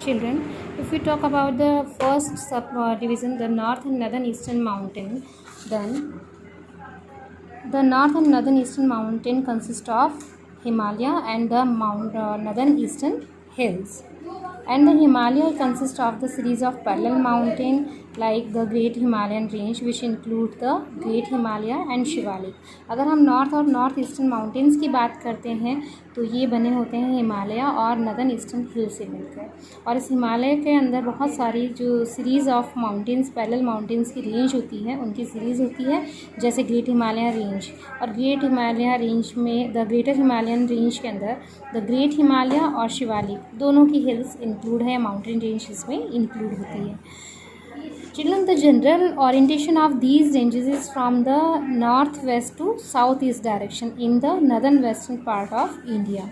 Children, if we talk about the first subdivision, the north and northern eastern mountain, then the north and northern eastern mountain consist of Himalaya and the northern eastern hills. And the Himalaya consists of the series of parallel mountain like the Great Himalayan Range, which include the Great Himalaya and Shivalik. अगर हम north और north eastern mountains की बात करते हैं तो ये बने होते हैं हिमालय और नदर्न ईस्टर्न हिल से मिलकर. और इस हिमालय के अंदर बहुत सारी जो series of mountains parallel mountains की रेंज होती है, उनकी सीरीज़ होती है, जैसे ग्रेट हिमालय रेंज. और ग्रेट हिमालय रेंज में द ग्रेटर हिमालयन रेंज के अंदर द ग्रेट हिमालय और शिवालिक दोनों की हिल्स इंक्लूड है, माउंटेन रेंज इसमें इंक्लूड होती है. Children, the general orientation of these ranges is from the northwest to southeast direction in the northern western part of India.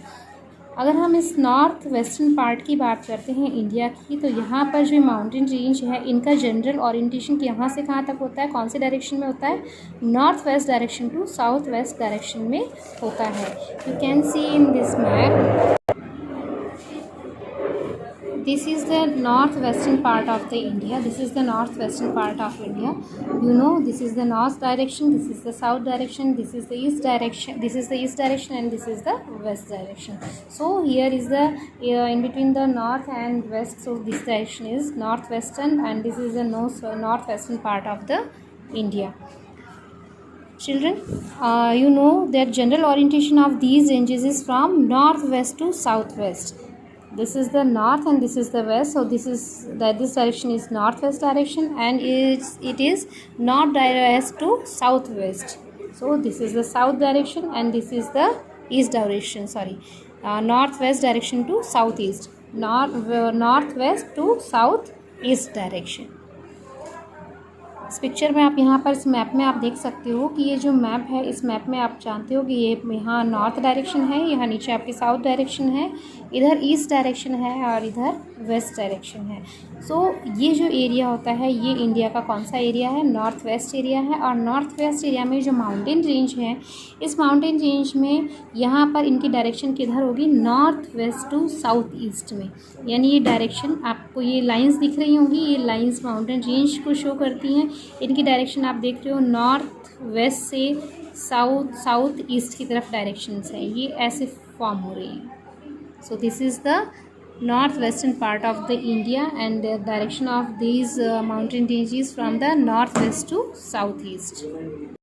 अगर हम इस नॉर्थ वेस्टर्न पार्ट की बात करते हैं इंडिया की, तो यहाँ पर जो माउंटेन रेंज है इनका जनरल ओरिएंटेशन यहाँ से कहाँ तक होता है, कौन से डायरेक्शन में होता है, north west direction to south west direction में होता है. You can see in this map, this is the northwestern part of the India. This is the northwestern part of India. You know, this is the north direction, this is the south direction, this is the east direction, this is the east direction, and this is the west direction. So here is the in between the north and west. So this direction is northwestern, and this is the northwestern part of the India. Children, you know that general orientation of these ranges is from northwest to southwest. This is the north and this is the west. So this direction is northwest direction, and it is northwest to southwest. So this is the south direction and this is the east direction. Northwest direction to southeast. Northwest to southeast direction. इस picture में आप यहाँ पर इस map में आप देख सकते हो कि ये जो मैप है, इस मैप में आप जानते हो कि ये यहाँ नॉर्थ डायरेक्शन है, यहाँ नीचे आपकी साउथ डायरेक्शन है, इधर ईस्ट डायरेक्शन है और इधर वेस्ट डायरेक्शन है. सो ये जो एरिया होता है ये इंडिया का कौन सा एरिया है, नॉर्थ वेस्ट एरिया है. और नॉर्थ वेस्ट एरिया में जो माउंटेन रेंज है, इस माउंटेन रेंज में यहाँ पर इनकी डायरेक्शन किधर होगी, north west to south east में. यानी ये डायरेक्शन आपको ये लाइंस दिख रही होंगी, ये लाइंस माउंटेन रेंज को शो करती हैं. इनकी डायरेक्शन आप देख रहे हो नॉर्थ वेस्ट से साउथ ईस्ट की तरफ डायरेक्शंस हैं, ये ऐसे फॉर्म हो रही हैं. So this is the northwestern part of the India, and the direction of these mountain ranges from the northwest to southeast.